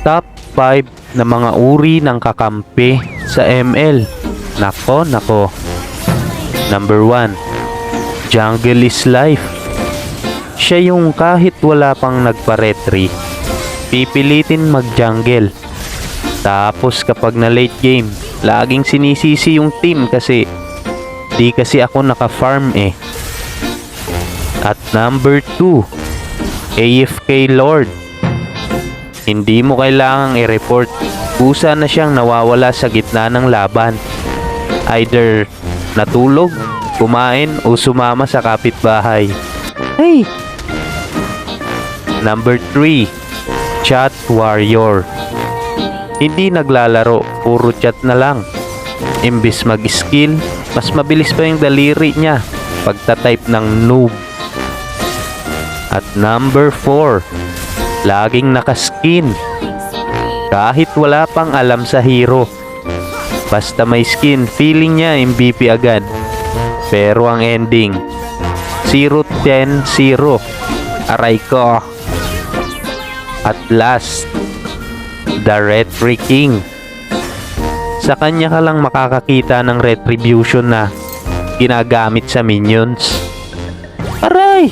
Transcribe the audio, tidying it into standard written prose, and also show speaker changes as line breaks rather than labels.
Top 5 na mga uri ng kakampi sa ML. Nako. Number 1, Jungle is Life. Siya yung kahit wala pang nagpa-retry, pipilitin mag-jungle. Tapos kapag na late game, laging sinisisi yung team kasi di kasi ako naka-farm eh. At number 2, AFK Lord. Hindi mo kailangang i-report. Kusa na siyang nawawala sa gitna ng laban. Either natulog, kumain, o sumama sa kapitbahay. Hey! Number 3, Chat Warrior. Hindi naglalaro, puro chat na lang. Imbis mag-skill, mas mabilis pa yung daliri niya pagta-type ng noob. At number 4, laging nakaskin. Kahit wala pang alam sa hero, basta may skin, feeling niya MVP agad. Pero ang ending, 0-10-0. Aray ko. At last, the Retry King. Sa kanya ka lang makakakita ng retribution na ginagamit sa minions. Aray!